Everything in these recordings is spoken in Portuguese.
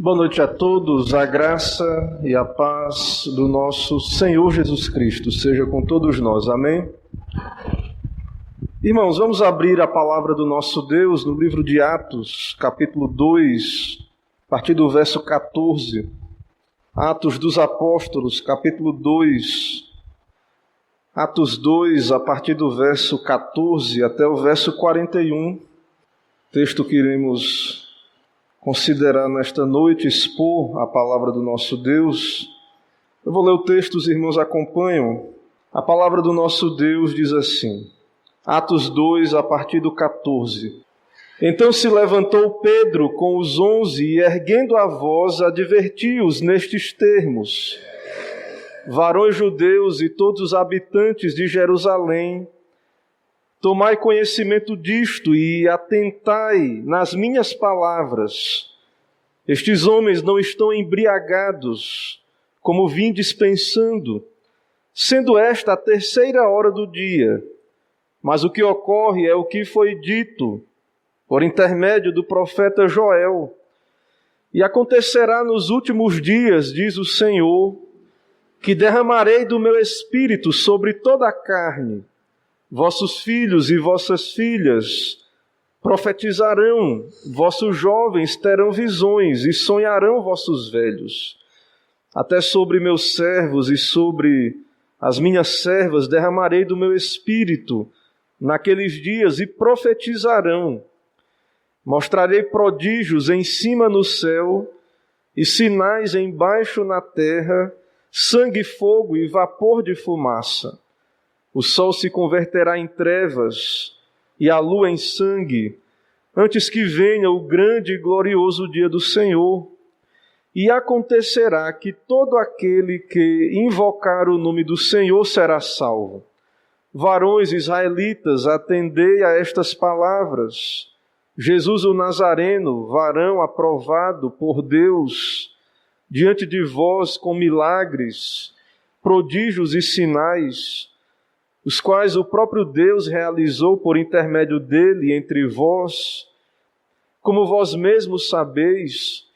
Boa noite a todos, a graça e a paz do nosso Senhor Jesus Cristo seja com todos nós, amém? Irmãos, vamos abrir a palavra do nosso Deus no livro de Atos, capítulo 2, a partir do verso 14. Atos dos Apóstolos, capítulo 2, Atos 2, a partir do verso 14 até o verso 41, texto que iremos considerar nesta noite, expor a palavra do nosso Deus. Eu vou ler o texto, os irmãos acompanham. A palavra do nosso Deus diz assim, Atos 2, a partir do 14. Então se levantou Pedro com os 11 e, erguendo a voz, advertiu-os nestes termos: varões judeus e todos os habitantes de Jerusalém, tomai conhecimento disto e atentai nas minhas palavras. Estes homens não estão embriagados, como vindes pensando, sendo esta a 3ª hora do dia. Mas o que ocorre é o que foi dito por intermédio do profeta Joel. E acontecerá nos últimos dias, diz o Senhor, que derramarei do meu espírito sobre toda a carne. Vossos filhos e vossas filhas profetizarão, vossos jovens terão visões e sonharão vossos velhos. Até sobre meus servos e sobre as minhas servas derramarei do meu espírito naqueles dias e profetizarão. Mostrarei prodígios em cima no céu e sinais embaixo na terra, sangue, fogo e vapor de fumaça. O sol se converterá em trevas e a lua em sangue, antes que venha o grande e glorioso dia do Senhor. E acontecerá que todo aquele que invocar o nome do Senhor será salvo. Varões israelitas, atendei a estas palavras. Jesus o Nazareno, varão aprovado por Deus, diante de vós com milagres, prodígios e sinais, os quais o próprio Deus realizou por intermédio dele entre vós, como vós mesmos sabeis,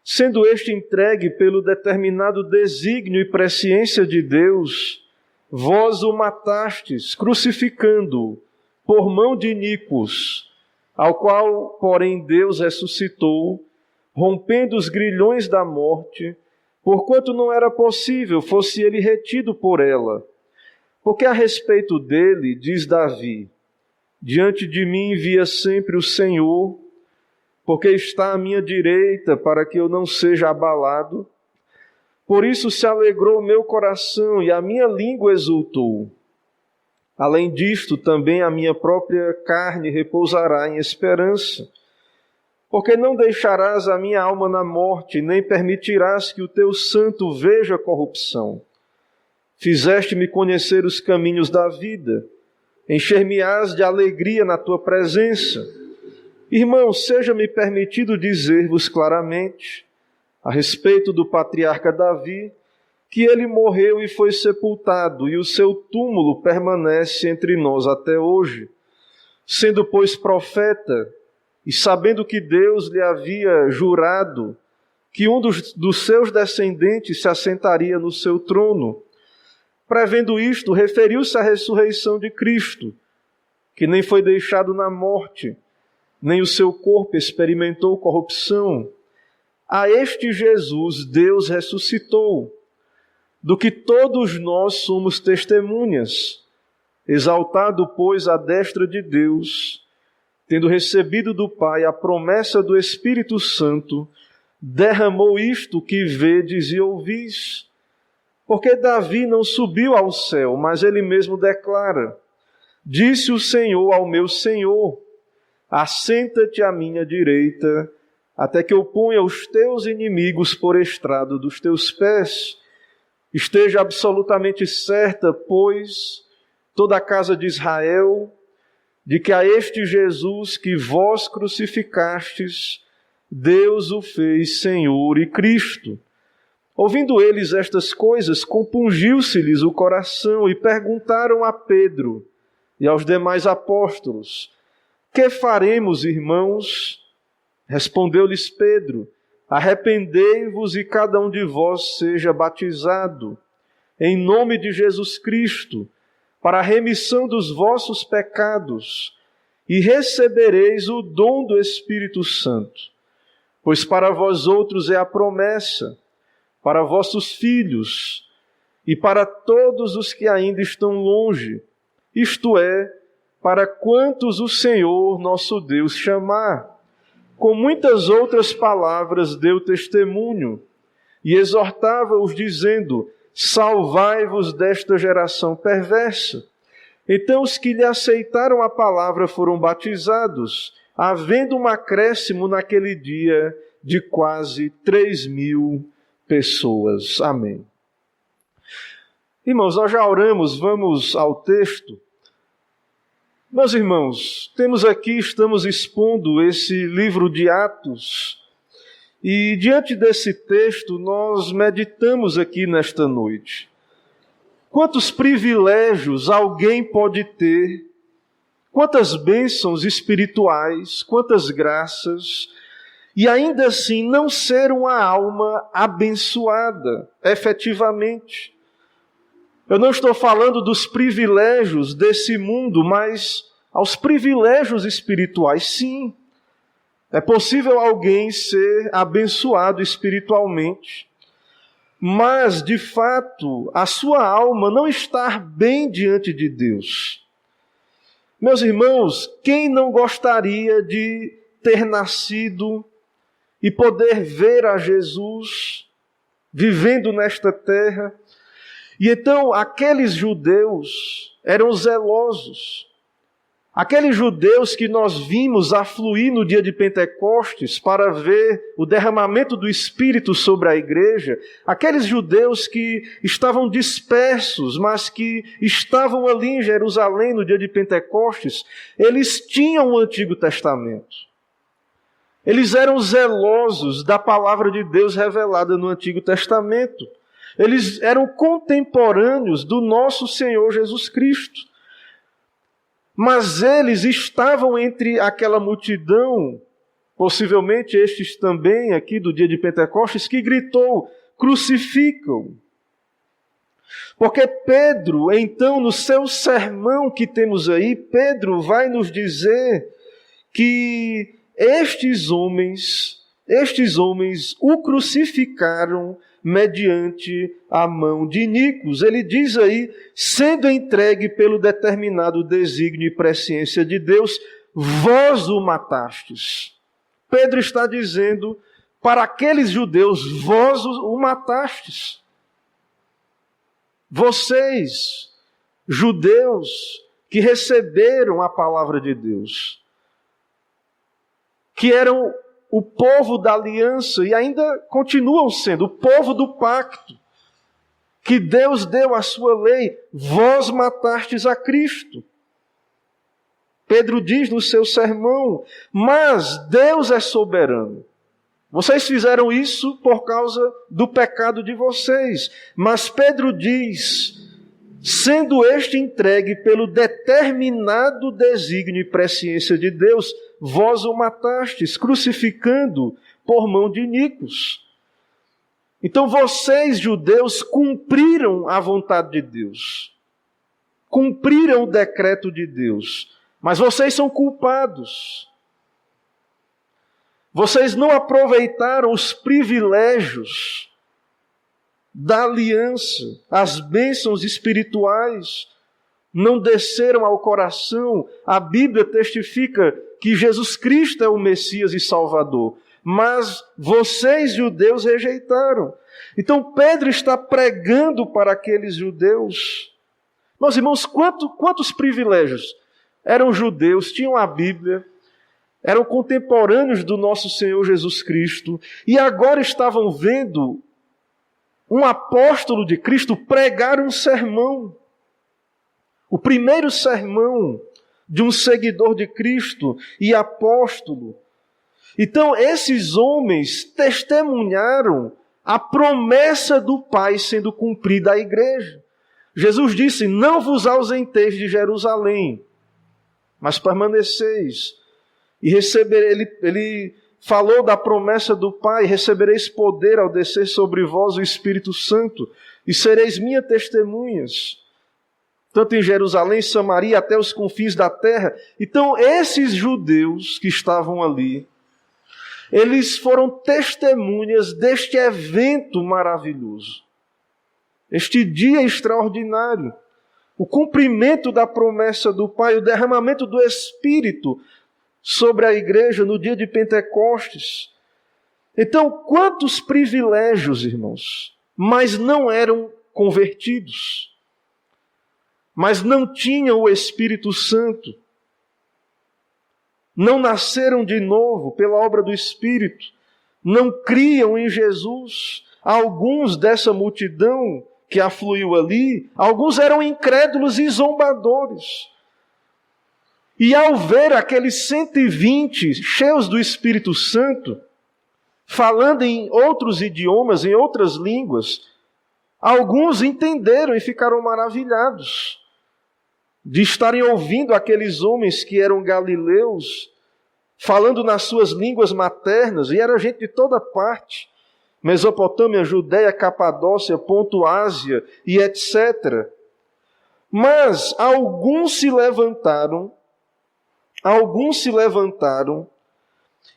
sendo este entregue pelo determinado desígnio e presciência de Deus, vós o matastes, crucificando-o por mão de iníquos, ao qual, porém, Deus ressuscitou, rompendo os grilhões da morte, porquanto não era possível fosse ele retido por ela. Porque a respeito dele, diz Davi, diante de mim via sempre o Senhor, porque está à minha direita para que eu não seja abalado. Por isso se alegrou o meu coração e a minha língua exultou. Além disto, também a minha própria carne repousará em esperança. Porque não deixarás a minha alma na morte, nem permitirás que o teu santo veja corrupção. Fizeste-me conhecer os caminhos da vida, encher-me-ás de alegria na tua presença. Irmãos, seja-me permitido dizer-vos claramente, a respeito do patriarca Davi, que ele morreu e foi sepultado, e o seu túmulo permanece entre nós até hoje. Sendo, pois, profeta, e sabendo que Deus lhe havia jurado que um dos seus descendentes se assentaria no seu trono, prevendo isto, referiu-se à ressurreição de Cristo, que nem foi deixado na morte, nem o seu corpo experimentou corrupção. A este Jesus Deus ressuscitou, do que todos nós somos testemunhas. Exaltado, pois, à destra de Deus, tendo recebido do Pai a promessa do Espírito Santo, derramou isto que vedes e ouvis. Porque Davi não subiu ao céu, mas ele mesmo declara: disse o Senhor ao meu Senhor, assenta-te à minha direita, até que eu ponha os teus inimigos por estrado dos teus pés. Esteja absolutamente certa, pois, toda a casa de Israel, de que a este Jesus que vós crucificastes, Deus o fez Senhor e Cristo. Ouvindo eles estas coisas, compungiu-se-lhes o coração e perguntaram a Pedro e aos demais apóstolos: que faremos, irmãos? Respondeu-lhes Pedro: arrependei-vos e cada um de vós seja batizado, em nome de Jesus Cristo, para a remissão dos vossos pecados, e recebereis o dom do Espírito Santo. Pois para vós outros é a promessa, para vossos filhos, e para todos os que ainda estão longe, isto é, para quantos o Senhor nosso Deus chamar. Com muitas outras palavras deu testemunho, e exortava-os dizendo: salvai-vos desta geração perversa. Então os que lhe aceitaram a palavra foram batizados, havendo um acréscimo naquele dia de quase 3.000 pessoas. Amém. Irmãos, nós já oramos, vamos ao texto. Meus irmãos, estamos expondo esse livro de Atos, e diante desse texto nós meditamos aqui nesta noite. Quantos privilégios alguém pode ter, quantas bênçãos espirituais, quantas graças, e ainda assim não ser uma alma abençoada, efetivamente. Eu não estou falando dos privilégios desse mundo, mas aos privilégios espirituais, sim. É possível alguém ser abençoado espiritualmente, mas, de fato, a sua alma não está bem diante de Deus. Meus irmãos, quem não gostaria de ter nascido e poder ver a Jesus vivendo nesta terra? E então, aqueles judeus eram zelosos. Aqueles judeus que nós vimos afluir no dia de Pentecostes para ver o derramamento do Espírito sobre a igreja, aqueles judeus que estavam dispersos, mas que estavam ali em Jerusalém no dia de Pentecostes, eles tinham o Antigo Testamento. Eles eram zelosos da palavra de Deus revelada no Antigo Testamento. Eles eram contemporâneos do nosso Senhor Jesus Cristo. Mas eles estavam entre aquela multidão, possivelmente estes também aqui do dia de Pentecostes, que gritou: crucificam. Porque Pedro, então, no seu sermão que temos aí, Pedro vai nos dizer que estes homens o crucificaram mediante a mão de iníquos. Ele diz aí, sendo entregue pelo determinado desígnio e presciência de Deus, vós o matastes. Pedro está dizendo para aqueles judeus, vós o matastes. Vocês, judeus, que receberam a palavra de Deus, que eram o povo da aliança e ainda continuam sendo o povo do pacto, que Deus deu a sua lei, vós matastes a Cristo. Pedro diz no seu sermão, mas Deus é soberano. Vocês fizeram isso por causa do pecado de vocês. Mas Pedro diz, sendo este entregue pelo determinado desígnio e presciência de Deus, vós o matastes, crucificando por mão de iníquos. Então vocês, judeus, cumpriram a vontade de Deus. Cumpriram o decreto de Deus. Mas vocês são culpados. Vocês não aproveitaram os privilégios da aliança, as bênçãos espirituais, não desceram ao coração. A Bíblia testifica que Jesus Cristo é o Messias e Salvador, mas vocês, judeus, rejeitaram. Então Pedro está pregando para aqueles judeus. Meus irmãos, quantos privilégios? Eram judeus, tinham a Bíblia, eram contemporâneos do nosso Senhor Jesus Cristo, e agora estavam vendo um apóstolo de Cristo pregar um sermão. O primeiro sermão de um seguidor de Cristo e apóstolo. Então, esses homens testemunharam a promessa do Pai sendo cumprida à igreja. Jesus disse, não vos ausenteis de Jerusalém, mas permaneceis. E ele falou da promessa do Pai: recebereis poder ao descer sobre vós o Espírito Santo, e sereis minhas testemunhas, tanto em Jerusalém, Samaria, até os confins da terra. Então, esses judeus que estavam ali, eles foram testemunhas deste evento maravilhoso, este dia extraordinário, o cumprimento da promessa do Pai, o derramamento do Espírito sobre a igreja no dia de Pentecostes. Então, quantos privilégios, irmãos, mas não eram convertidos, mas não tinham o Espírito Santo, não nasceram de novo pela obra do Espírito, não criam em Jesus. Alguns dessa multidão que afluiu ali, alguns eram incrédulos e zombadores. E ao ver aqueles 120 cheios do Espírito Santo, falando em outros idiomas, em outras línguas, alguns entenderam e ficaram maravilhados de estarem ouvindo aqueles homens que eram galileus, falando nas suas línguas maternas, e era gente de toda parte, Mesopotâmia, Judéia, Capadócia, Ponto, Ásia e etc. Mas alguns se levantaram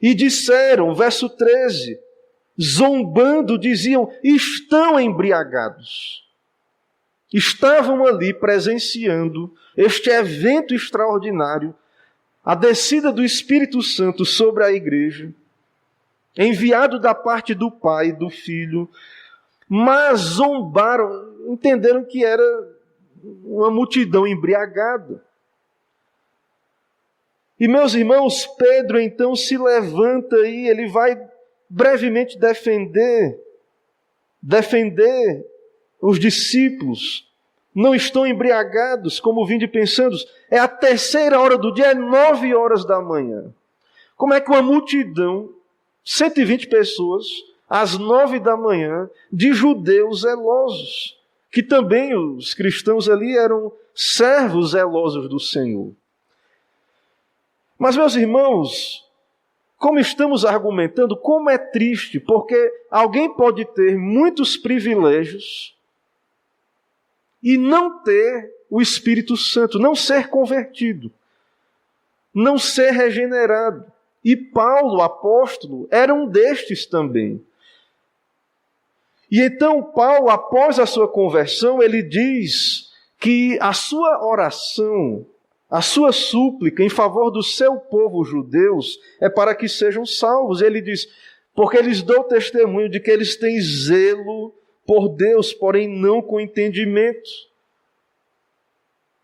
e disseram, verso 13, zombando, diziam: estão embriagados. Estavam ali presenciando este evento extraordinário, a descida do Espírito Santo sobre a igreja, enviado da parte do Pai e do Filho, mas zombaram, entenderam que era uma multidão embriagada. E, meus irmãos, Pedro então se levanta e ele vai brevemente defender os discípulos. Não estão embriagados, como vinde pensando. É a 3ª hora do dia, é 9 horas da manhã. Como é que uma multidão, 120 pessoas, às 9 da manhã, de judeus zelosos, que também os cristãos ali eram servos zelosos do Senhor. Mas, meus irmãos, como estamos argumentando, como é triste, porque alguém pode ter muitos privilégios e não ter o Espírito Santo, não ser convertido, não ser regenerado. E Paulo, apóstolo, era um destes também. E então Paulo, após a sua conversão, ele diz que a sua oração, a sua súplica em favor do seu povo judeus é para que sejam salvos. Ele diz: porque eles dão testemunho de que eles têm zelo por Deus, porém não com entendimento.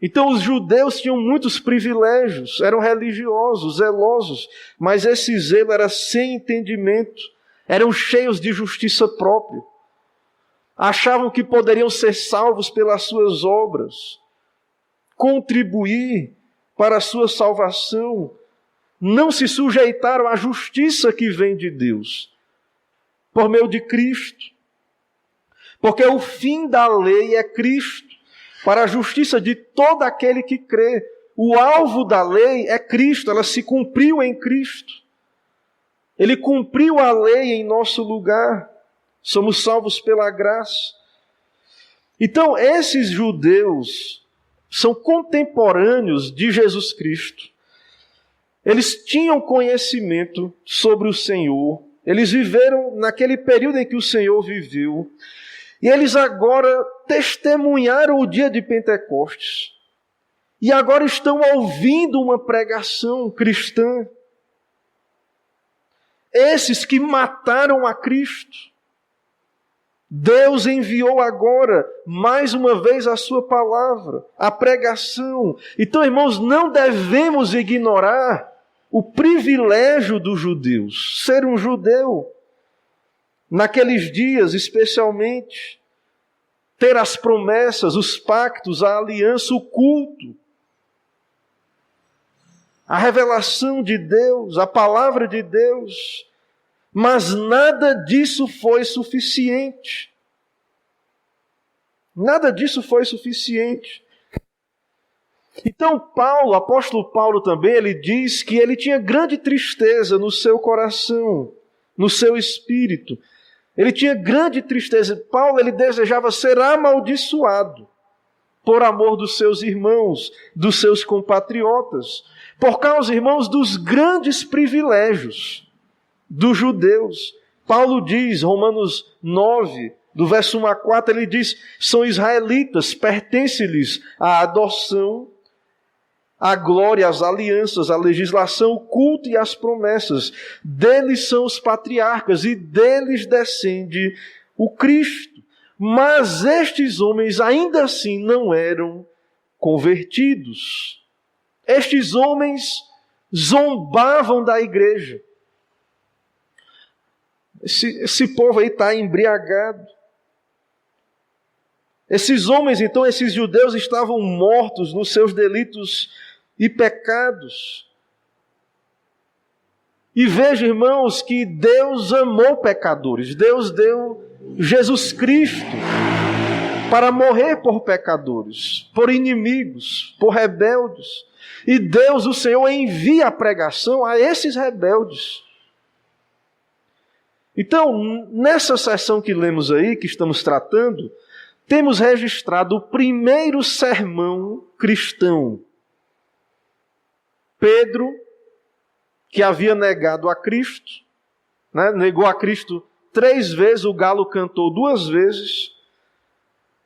Então os judeus tinham muitos privilégios, eram religiosos, zelosos, mas esse zelo era sem entendimento, eram cheios de justiça própria. Achavam que poderiam ser salvos pelas suas obras, contribuir para a sua salvação. Não se sujeitaram à justiça que vem de Deus, por meio de Cristo. Porque o fim da lei é Cristo, para a justiça de todo aquele que crê. O alvo da lei é Cristo, ela se cumpriu em Cristo. Ele cumpriu a lei em nosso lugar. Somos salvos pela graça. Então, esses judeus são contemporâneos de Jesus Cristo. Eles tinham conhecimento sobre o Senhor. Eles viveram naquele período em que o Senhor viveu. E eles agora testemunharam o dia de Pentecostes. E agora estão ouvindo uma pregação cristã. Esses que mataram a Cristo, Deus enviou agora, mais uma vez, a sua palavra, a pregação. Então, irmãos, não devemos ignorar o privilégio dos judeus, ser um judeu. Naqueles dias, especialmente, ter as promessas, os pactos, a aliança, o culto, a revelação de Deus, a palavra de Deus. Mas nada disso foi suficiente. Nada disso foi suficiente. Então Paulo, o apóstolo Paulo também, ele diz que ele tinha grande tristeza no seu coração, no seu espírito. Ele tinha grande tristeza. Paulo, ele desejava ser amaldiçoado por amor dos seus irmãos, dos seus compatriotas, por causa, irmãos, dos grandes privilégios dos judeus. Paulo diz, Romanos 9, do verso 1 a 4, ele diz, são israelitas, pertence-lhes a adoção, a glória, as alianças, a legislação, o culto e as promessas. Deles são os patriarcas e deles descende o Cristo. Mas estes homens ainda assim não eram convertidos. Estes homens zombavam da igreja. Esse povo aí está embriagado. Esses homens, então, esses judeus estavam mortos nos seus delitos e pecados. E veja, irmãos, que Deus amou pecadores. Deus deu Jesus Cristo para morrer por pecadores, por inimigos, por rebeldes. E Deus, o Senhor, envia a pregação a esses rebeldes. Então, nessa sessão que lemos aí, que estamos tratando, temos registrado o primeiro sermão cristão. Pedro, que havia negado a Cristo, negou a Cristo 3 vezes, o galo cantou 2 vezes,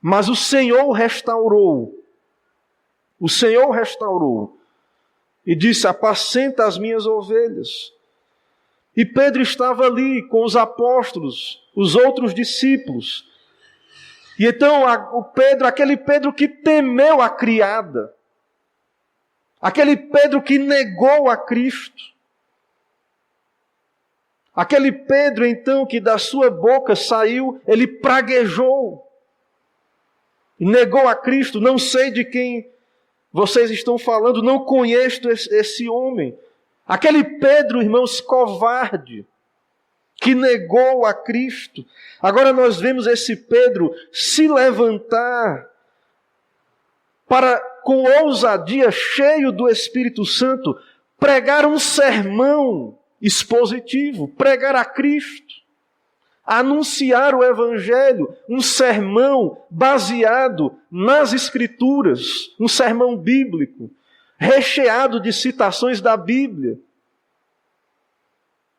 mas o Senhor o restaurou. O Senhor o restaurou e disse, apacenta as minhas ovelhas. E Pedro estava ali com os apóstolos, os outros discípulos. E então aquele Pedro que temeu a criada, aquele Pedro que negou a Cristo, aquele Pedro então que da sua boca saiu, ele praguejou, negou a Cristo, não sei de quem vocês estão falando, não conheço esse homem. Aquele Pedro, irmãos, covarde, que negou a Cristo. Agora nós vemos esse Pedro se levantar para, com ousadia, cheio do Espírito Santo, pregar um sermão expositivo, pregar a Cristo, anunciar o Evangelho, um sermão baseado nas Escrituras, um sermão bíblico, recheado de citações da Bíblia.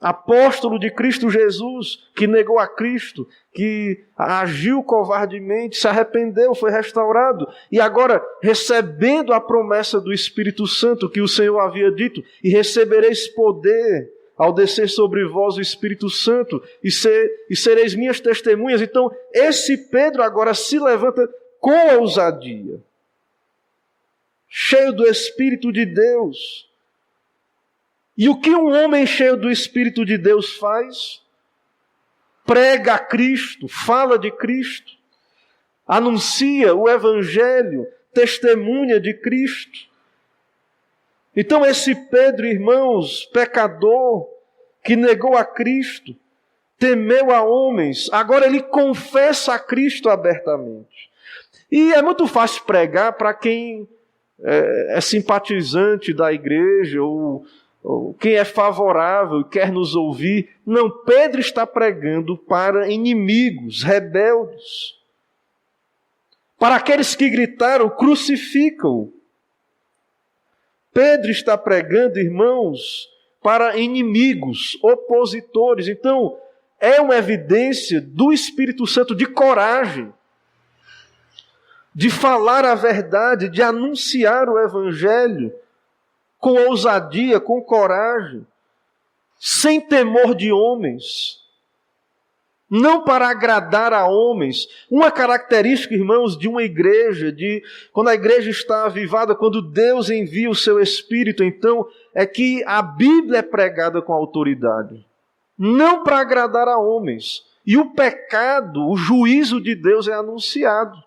Apóstolo de Cristo Jesus, que negou a Cristo, que agiu covardemente, se arrependeu, foi restaurado, e agora recebendo a promessa do Espírito Santo que o Senhor havia dito, e recebereis poder ao descer sobre vós o Espírito Santo, e sereis minhas testemunhas. Então, esse Pedro agora se levanta com ousadia, cheio do Espírito de Deus. E o que um homem cheio do Espírito de Deus faz? Prega a Cristo, fala de Cristo, anuncia o Evangelho, testemunha de Cristo. Então esse Pedro, irmãos, pecador, que negou a Cristo, temeu a homens, agora ele confessa a Cristo abertamente. E é muito fácil pregar para quem é simpatizante da igreja, ou quem é favorável e quer nos ouvir. Não, Pedro está pregando para inimigos, rebeldes, para aqueles que gritaram, crucificam-o. Pedro está pregando, irmãos, para inimigos, opositores. Então, é uma evidência do Espírito Santo de coragem, de falar a verdade, de anunciar o Evangelho, com ousadia, com coragem, sem temor de homens, não para agradar a homens. Uma característica, irmãos, de uma igreja, quando a igreja está avivada, quando Deus envia o seu Espírito, então, é que a Bíblia é pregada com autoridade, não para agradar a homens. E o pecado, o juízo de Deus é anunciado.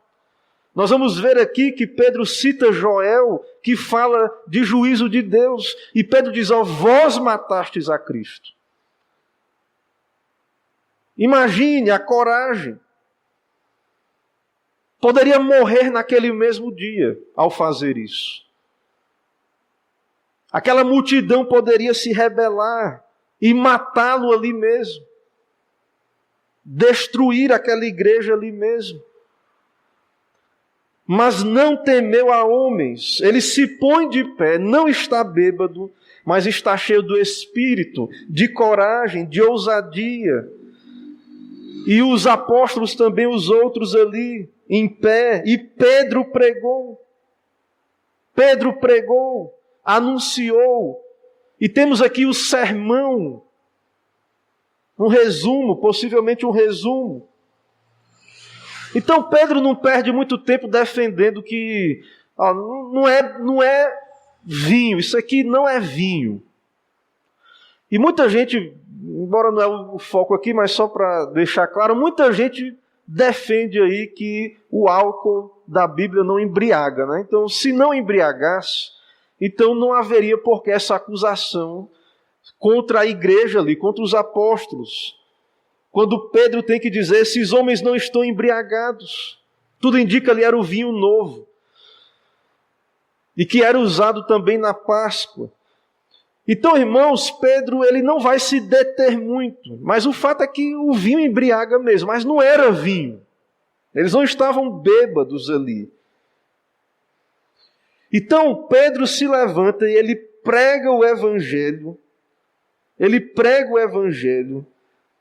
Nós vamos ver aqui que Pedro cita Joel, que fala de juízo de Deus. E Pedro diz, vós matastes a Cristo. Imagine a coragem. Poderia morrer naquele mesmo dia ao fazer isso. Aquela multidão poderia se rebelar e matá-lo ali mesmo. Destruir aquela igreja ali mesmo. Mas não temeu a homens. Ele se põe de pé, não está bêbado, mas está cheio do Espírito, de coragem, de ousadia. E os apóstolos também, os outros ali, em pé. E Pedro pregou. Pedro pregou, anunciou. E temos aqui o sermão. Um resumo, possivelmente um resumo. Então Pedro não perde muito tempo defendendo que não é vinho, isso aqui não é vinho. E muita gente, embora não é o foco aqui, mas só para deixar claro, muita gente defende aí que o álcool da Bíblia não embriaga, né? Então, se não embriagasse, então não haveria por que essa acusação contra a igreja ali, contra os apóstolos. Quando Pedro tem que dizer, esses homens não estão embriagados. Tudo indica ali era o vinho novo. E que era usado também na Páscoa. Então, irmãos, Pedro ele não vai se deter muito. Mas o fato é que o vinho embriaga mesmo. Mas não era vinho. Eles não estavam bêbados ali. Então, Pedro se levanta e ele prega o Evangelho. Ele prega o Evangelho.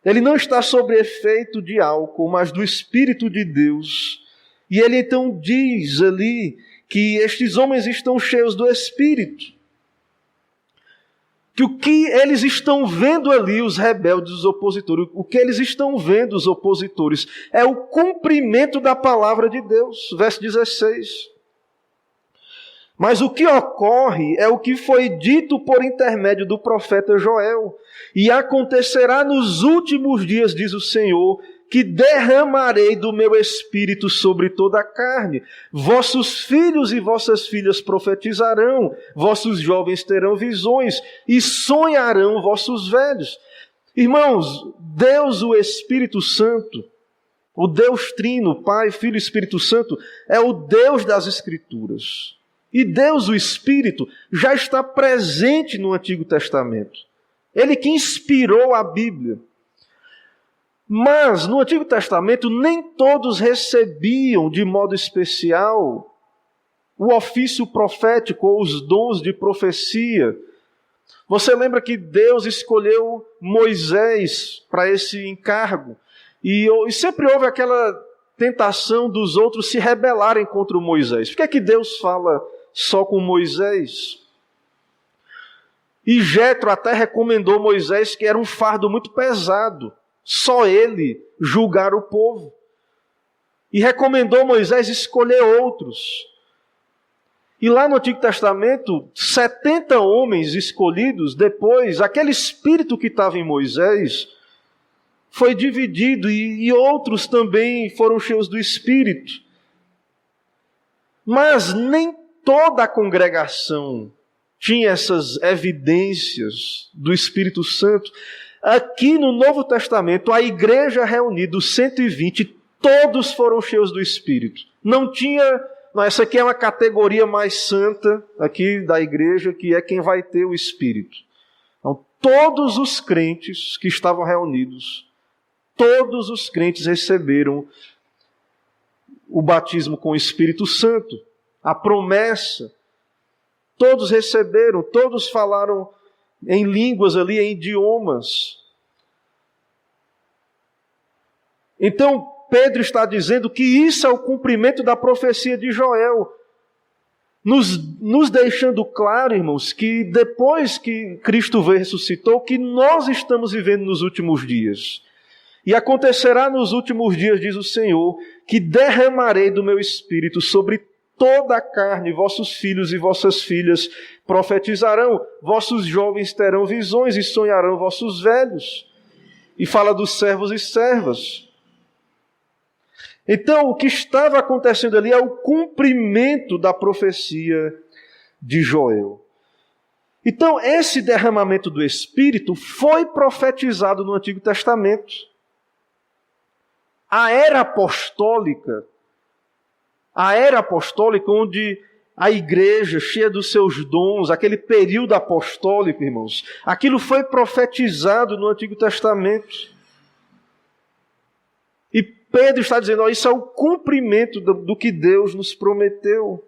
Ele não está sob efeito de álcool, mas do Espírito de Deus. E ele então diz ali que estes homens estão cheios do Espírito. Que o que eles estão vendo ali, os rebeldes, os opositores, o que eles estão vendo, os opositores, é o cumprimento da palavra de Deus. Verso 16. Mas o que ocorre é o que foi dito por intermédio do profeta Joel. E acontecerá nos últimos dias, diz o Senhor, que derramarei do meu espírito sobre toda a carne. Vossos filhos e vossas filhas profetizarão, vossos jovens terão visões e sonharão vossos velhos. Irmãos, Deus, o Espírito Santo, o Deus Trino, Pai, Filho e Espírito Santo, é o Deus das Escrituras. E Deus, o Espírito, já está presente no Antigo Testamento. Ele que inspirou a Bíblia. Mas, no Antigo Testamento, nem todos recebiam de modo especial o ofício profético ou os dons de profecia. Você lembra que Deus escolheu Moisés para esse encargo? E sempre houve aquela tentação dos outros se rebelarem contra o Moisés. Por que é que Deus fala só com Moisés? E Jetro até recomendou Moisés que era um fardo muito pesado, só ele julgar o povo. E recomendou Moisés escolher outros. E lá no Antigo Testamento, 70 homens escolhidos, depois, aquele espírito que estava em Moisés foi dividido e outros também foram cheios do Espírito. Mas nem toda a congregação tinha essas evidências do Espírito Santo. Aqui no Novo Testamento, a igreja reunida, os 120, todos foram cheios do Espírito. Não, essa aqui é uma categoria mais santa aqui da igreja, que é quem vai ter o Espírito. Então, todos os crentes que estavam reunidos, todos os crentes receberam o batismo com o Espírito Santo, a promessa. Todos receberam, todos falaram em línguas ali, em idiomas. Então, Pedro está dizendo que isso é o cumprimento da profecia de Joel, nos deixando claro, irmãos, que depois que Cristo veio e ressuscitou, que nós estamos vivendo nos últimos dias. E acontecerá nos últimos dias, diz o Senhor, que derramarei do meu Espírito sobre toda a carne, vossos filhos e vossas filhas profetizarão, vossos jovens terão visões e sonharão vossos velhos. E fala dos servos e servas. Então, o que estava acontecendo ali é o cumprimento da profecia de Joel. Então, esse derramamento do Espírito foi profetizado no Antigo Testamento. A era apostólica onde a igreja cheia dos seus dons, aquele período apostólico, irmãos, aquilo foi profetizado no Antigo Testamento. E Pedro está dizendo, isso é o cumprimento do que Deus nos prometeu.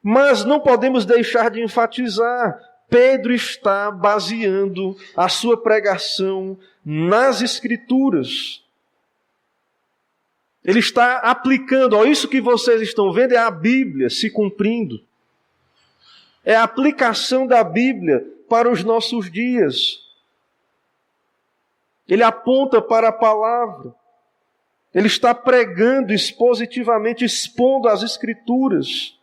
Mas não podemos deixar de enfatizar, Pedro está baseando a sua pregação nas Escrituras. Ele está aplicando, isso que vocês estão vendo é a Bíblia se cumprindo. É a aplicação da Bíblia para os nossos dias. Ele aponta para a palavra. Ele está pregando expositivamente, expondo as Escrituras.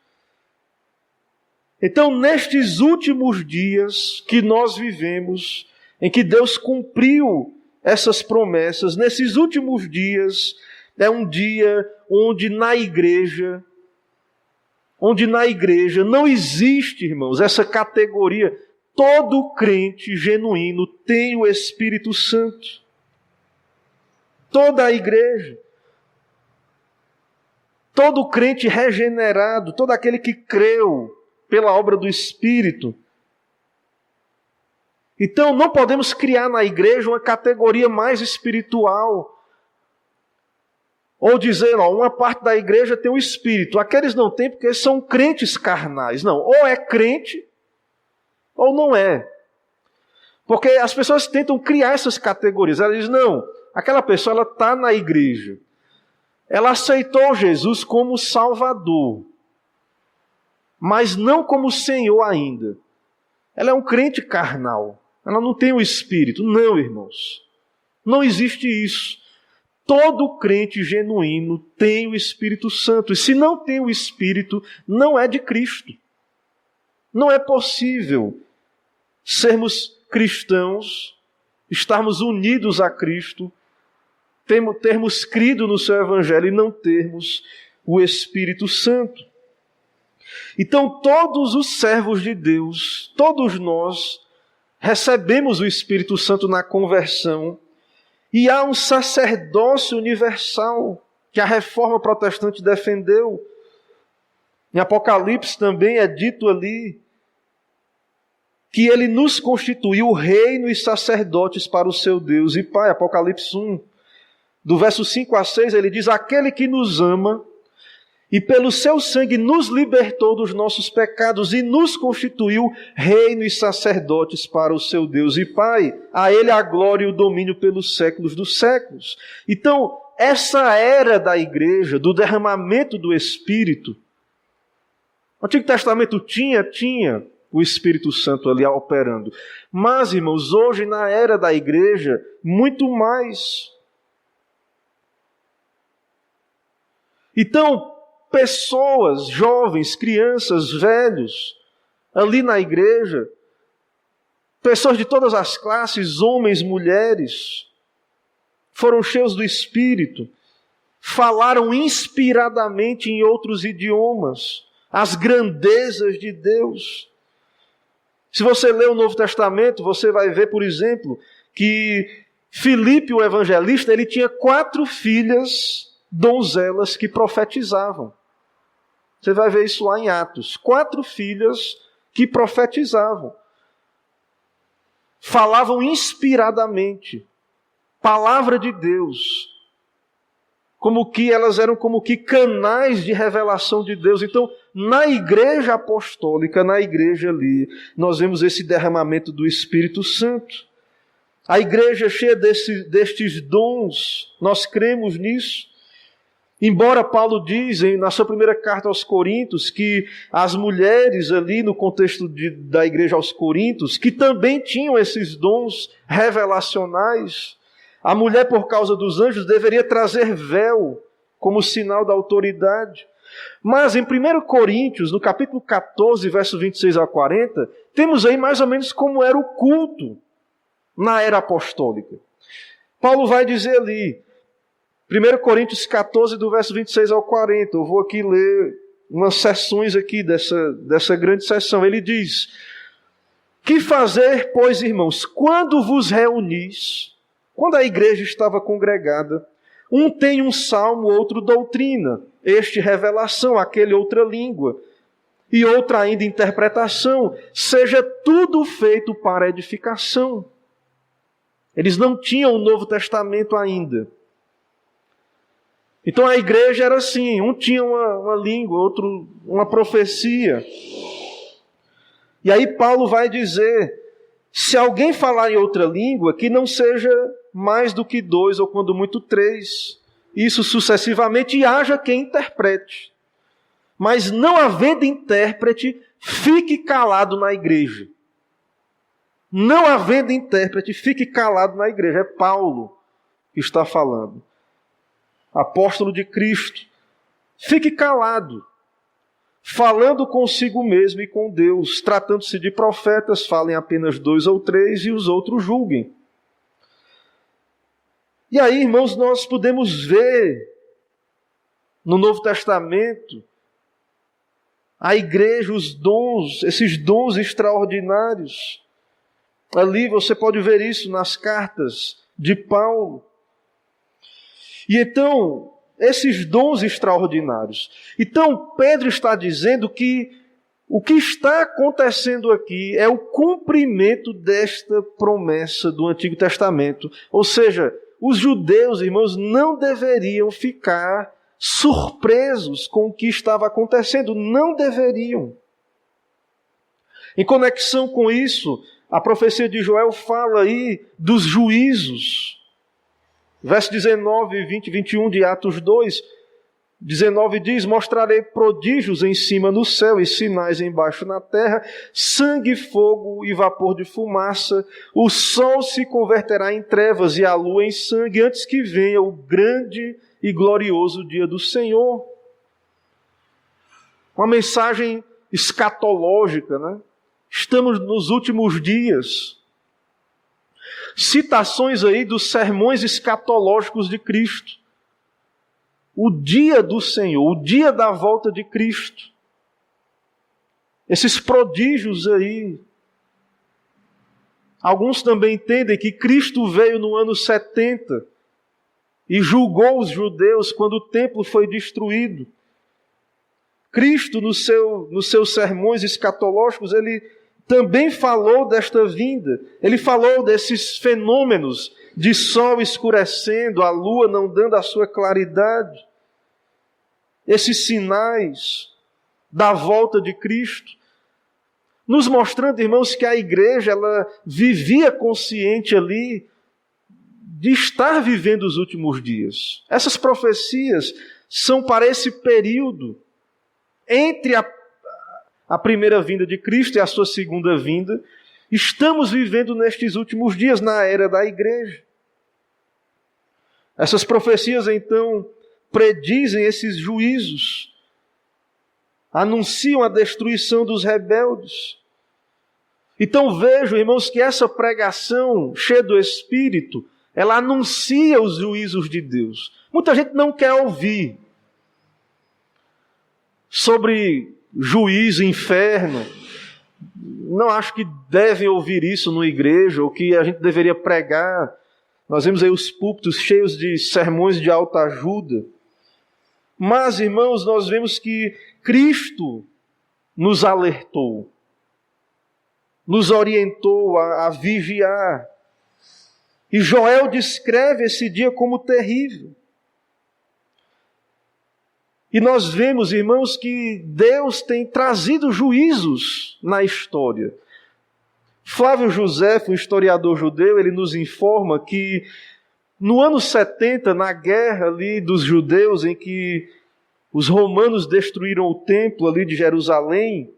Então, nestes últimos dias que nós vivemos, em que Deus cumpriu essas promessas, nesses últimos dias, é um dia onde na igreja não existe, irmãos, essa categoria. Todo crente genuíno tem o Espírito Santo. Toda a igreja. Todo crente regenerado, todo aquele que creu pela obra do Espírito. Então não podemos criar na igreja uma categoria mais espiritual. Ou dizer, uma parte da igreja tem o Espírito, aqueles não têm porque são crentes carnais. Não, ou é crente, ou não é. Porque as pessoas tentam criar essas categorias. Elas dizem, não, aquela pessoa está na igreja. Ela aceitou Jesus como Salvador, mas não como Senhor ainda. Ela é um crente carnal. Ela não tem o Espírito. Não, irmãos. Não existe isso. Todo crente genuíno tem o Espírito Santo. E se não tem o Espírito, não é de Cristo. Não é possível sermos cristãos, estarmos unidos a Cristo, termos crido no seu Evangelho e não termos o Espírito Santo. Então todos os servos de Deus, todos nós, recebemos o Espírito Santo na conversão. E há um sacerdócio universal que a reforma protestante defendeu. Em Apocalipse também é dito ali que ele nos constituiu reino e sacerdotes para o seu Deus e Pai. Apocalipse 1, do verso 5 a 6, ele diz, aquele que nos ama e pelo seu sangue nos libertou dos nossos pecados e nos constituiu reino e sacerdotes para o seu Deus e Pai. A ele a glória e o domínio pelos séculos dos séculos. Então, essa era da igreja, do derramamento do Espírito, o Antigo Testamento tinha o Espírito Santo ali operando. Mas, irmãos, hoje na era da igreja, muito mais. Então, pessoas, jovens, crianças, velhos, ali na igreja, pessoas de todas as classes, homens, mulheres, foram cheios do Espírito, falaram inspiradamente em outros idiomas, as grandezas de Deus. Se você ler o Novo Testamento, você vai ver, por exemplo, que Filipe, o evangelista, ele tinha 4 filhas donzelas que profetizavam. Você vai ver isso lá em Atos. 4 filhas que profetizavam. Falavam inspiradamente. Palavra de Deus. Como que elas eram como que canais de revelação de Deus. Então, na igreja apostólica, na igreja ali, nós vemos esse derramamento do Espírito Santo. A igreja cheia destes dons, nós cremos nisso. Embora Paulo diz na sua primeira carta aos Coríntios que as mulheres ali no contexto da igreja aos Coríntios, que também tinham esses dons revelacionais, a mulher por causa dos anjos deveria trazer véu como sinal da autoridade. Mas em 1 Coríntios, no capítulo 14, verso 26 a 40, temos aí mais ou menos como era o culto na era apostólica. Paulo vai dizer ali, 1 Coríntios 14, do verso 26 ao 40, eu vou aqui ler umas seções aqui dessa grande seção. Ele diz, que fazer, pois, irmãos, quando vos reunis, quando a igreja estava congregada, Um tem um salmo, outro doutrina, este revelação, aquele outra língua, e outra ainda interpretação. Seja tudo feito para edificação. Eles não tinham o Novo Testamento ainda. Então a igreja era assim, um tinha uma língua, outro uma profecia. E aí Paulo vai dizer, se alguém falar em outra língua, que não seja mais do que 2, ou quando muito 3, isso sucessivamente, e haja quem interprete. Mas não havendo intérprete, fique calado na igreja. Não havendo intérprete, fique calado na igreja. É Paulo que está falando. Apóstolo de Cristo. Fique calado, falando consigo mesmo e com Deus. Tratando-se de profetas, falem apenas 2 ou 3 e os outros julguem. E aí, irmãos, nós podemos ver no Novo Testamento a igreja, os dons, esses dons extraordinários. Ali você pode ver isso nas cartas de Paulo. E então, esses dons extraordinários. Então, Pedro está dizendo que o que está acontecendo aqui é o cumprimento desta promessa do Antigo Testamento. Ou seja, os judeus, irmãos, não deveriam ficar surpresos com o que estava acontecendo. Não deveriam. Em conexão com isso, a profecia de Joel fala aí dos juízos. Verso 19, 20 e 21 de Atos 2, 19 diz, mostrarei prodígios em cima no céu e sinais embaixo na terra, sangue, fogo e vapor de fumaça, o sol se converterá em trevas e a lua em sangue, antes que venha o grande e glorioso dia do Senhor. Uma mensagem escatológica, né? Estamos nos últimos dias. Citações aí dos sermões escatológicos de Cristo. O dia do Senhor, o dia da volta de Cristo. Esses prodígios aí. Alguns também entendem que Cristo veio no ano 70 e julgou os judeus quando o templo foi destruído. Cristo, nos seus sermões escatológicos, ele também falou desta vinda. Ele falou desses fenômenos de sol escurecendo, a lua não dando a sua claridade. Esses sinais da volta de Cristo. Nos mostrando, irmãos, que a igreja ela vivia consciente ali de estar vivendo os últimos dias. Essas profecias são para esse período entre a primeira vinda de Cristo e a sua segunda vinda. Estamos vivendo nestes últimos dias, na era da igreja. Essas profecias, então, predizem esses juízos, anunciam a destruição dos rebeldes. Então vejo, irmãos, que essa pregação cheia do Espírito, ela anuncia os juízos de Deus. Muita gente não quer ouvir sobre juízo, inferno. Não acho que devem ouvir isso na igreja, ou que a gente deveria pregar. Nós vemos aí os púlpitos cheios de sermões de alta ajuda. Mas, irmãos, nós vemos que Cristo nos alertou, nos orientou a vigiar. E Joel descreve esse dia como terrível. E nós vemos, irmãos, que Deus tem trazido juízos na história. Flávio José, um historiador judeu, ele nos informa que no ano 70, na guerra ali dos judeus, em que os romanos destruíram o templo ali de Jerusalém,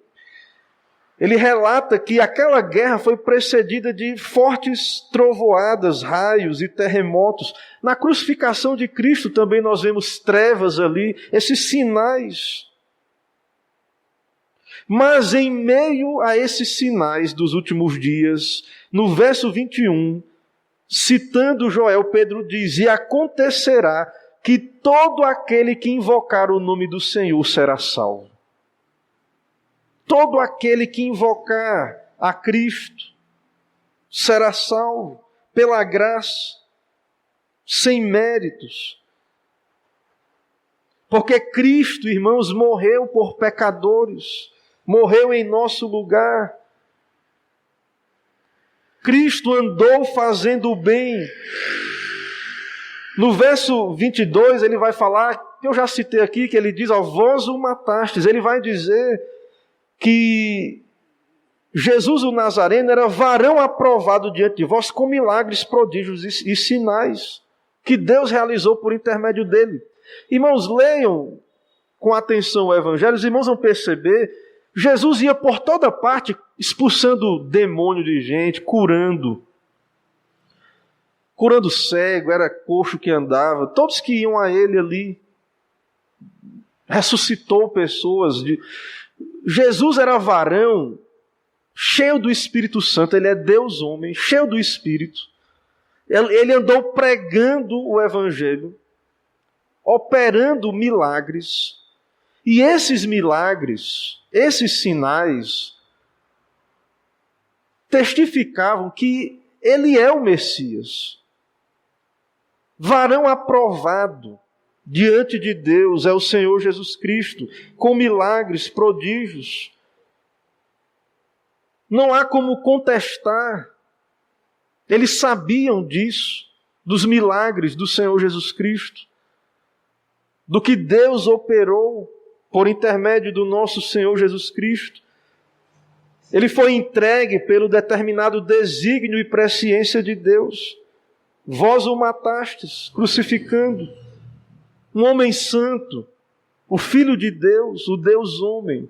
ele relata que aquela guerra foi precedida de fortes trovoadas, raios e terremotos. Na crucificação de Cristo também nós vemos trevas ali, esses sinais. Mas em meio a esses sinais dos últimos dias, no verso 21, citando Joel, Pedro diz, e acontecerá que todo aquele que invocar o nome do Senhor será salvo. Todo aquele que invocar a Cristo será salvo pela graça, sem méritos, Porque Cristo, irmãos, morreu por pecadores, morreu em nosso lugar. Cristo andou fazendo o bem. No verso 22, ele vai falar, que eu já citei aqui, que ele diz, ó, vós o matastes. Ele vai dizer que Jesus o Nazareno era varão aprovado diante de vós com milagres, prodígios e sinais que Deus realizou por intermédio dele. Irmãos, leiam com atenção o Evangelho, os irmãos vão perceber, Jesus ia por toda parte expulsando demônio de gente, curando cego, era coxo que andava, todos que iam a ele ali, ressuscitou pessoas. Jesus era varão, cheio do Espírito Santo, ele é Deus homem, cheio do Espírito. Ele andou pregando o Evangelho, operando milagres, e esses milagres, esses sinais, testificavam que ele é o Messias. Varão aprovado diante de Deus é o Senhor Jesus Cristo, com milagres, prodígios. Não há como contestar. Eles sabiam disso, dos milagres do Senhor Jesus Cristo, do que Deus operou por intermédio do nosso Senhor Jesus Cristo. Ele foi entregue pelo determinado desígnio e presciência de Deus. Vós o matastes, crucificando. Um homem santo, o Filho de Deus, o Deus homem,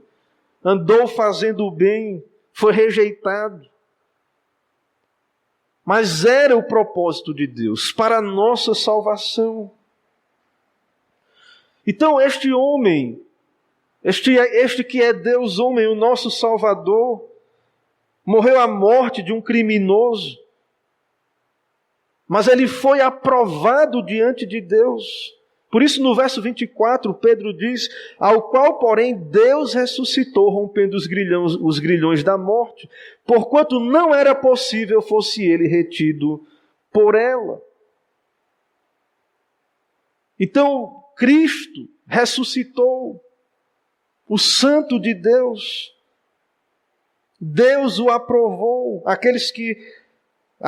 andou fazendo o bem, foi rejeitado. Mas era o propósito de Deus para a nossa salvação. Então este homem, este que é Deus homem, o nosso Salvador, morreu a morte de um criminoso, mas ele foi aprovado diante de Deus. Por isso no verso 24 Pedro diz, ao qual porém Deus ressuscitou, rompendo os grilhões da morte, porquanto não era possível fosse ele retido por ela. Então Cristo ressuscitou, o Santo de Deus. Deus o aprovou.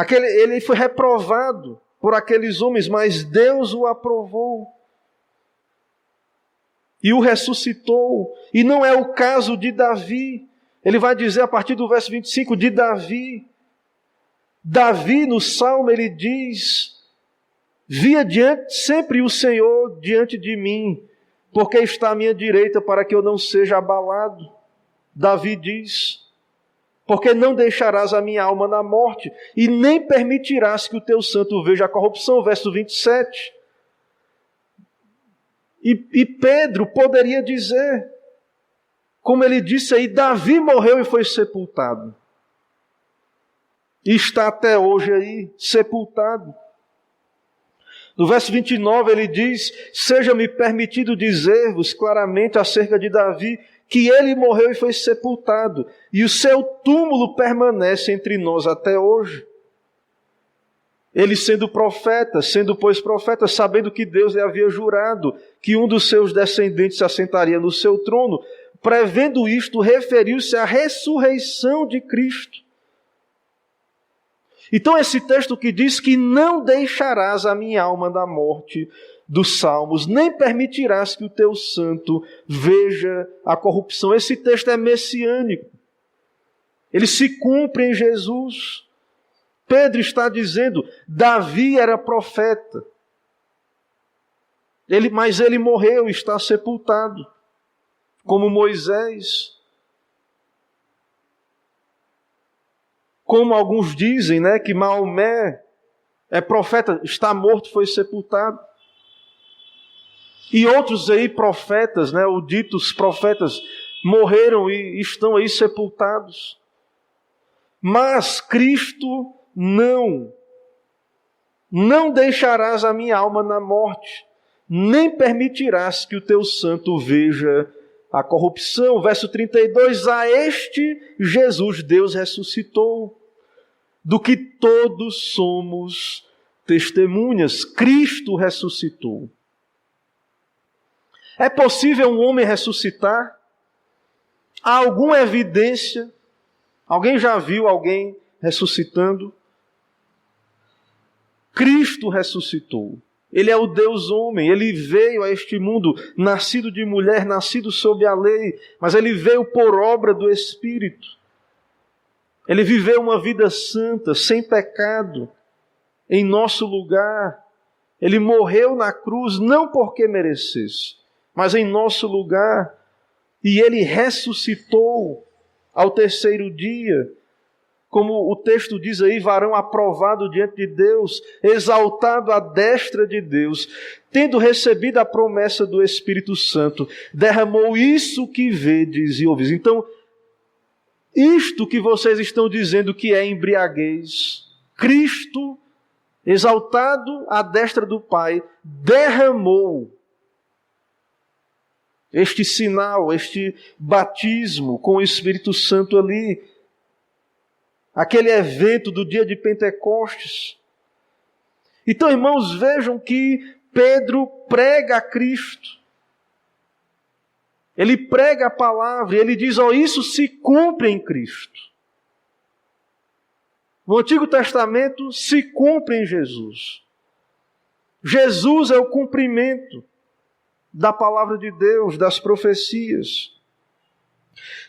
Ele foi reprovado por aqueles homens, mas Deus o aprovou. E o ressuscitou. E não é o caso de Davi. Ele vai dizer a partir do verso 25 de Davi. Davi no Salmo ele diz, via sempre o Senhor diante de mim, porque está à minha direita para que eu não seja abalado. Davi diz, porque não deixarás a minha alma na morte, e nem permitirás que o teu santo veja a corrupção. Verso 27. E Pedro poderia dizer, como ele disse aí, Davi morreu e foi sepultado. E está até hoje aí, sepultado. No verso 29 ele diz, seja-me permitido dizer-vos claramente acerca de Davi, que ele morreu e foi sepultado, e o seu túmulo permanece entre nós até hoje. Ele sendo pois profeta, sabendo que Deus lhe havia jurado que um dos seus descendentes se assentaria no seu trono, prevendo isto, referiu-se à ressurreição de Cristo. Então esse texto que diz que não deixarás a minha alma na morte, dos Salmos, nem permitirás que o teu santo veja a corrupção. Esse texto é messiânico. Ele se cumpre em Jesus. Pedro está dizendo, Davi era profeta. Mas ele morreu e está sepultado, como Moisés. Como alguns dizem, né, que Maomé é profeta, está morto, foi sepultado. E outros aí profetas, né, ou ditos profetas, morreram e estão aí sepultados. Mas Cristo não deixarás a minha alma na morte, nem permitirás que o teu santo veja a corrupção. Verso 32, a este Jesus Deus ressuscitou, do que todos somos testemunhas. Cristo ressuscitou. É possível um homem ressuscitar? Há alguma evidência? Alguém já viu alguém ressuscitando? Cristo ressuscitou. Ele é o Deus homem, ele veio a este mundo, nascido de mulher, nascido sob a lei, mas ele veio por obra do Espírito. Ele viveu uma vida santa, sem pecado, em nosso lugar. Ele morreu na cruz, não porque merecesse, mas em nosso lugar. E ele ressuscitou ao terceiro dia. Como o texto diz aí, varão aprovado diante de Deus, exaltado à destra de Deus, tendo recebido a promessa do Espírito Santo, derramou isso que vedes e ouvis. Então, isto que vocês estão dizendo que é embriaguez, Cristo, exaltado à destra do Pai, derramou este sinal, este batismo com o Espírito Santo ali, aquele evento do dia de Pentecostes. Então, irmãos, vejam que Pedro prega a Cristo. Ele prega a palavra e ele diz, isso se cumpre em Cristo. No Antigo Testamento se cumpre em Jesus. Jesus é o cumprimento da palavra de Deus, das profecias.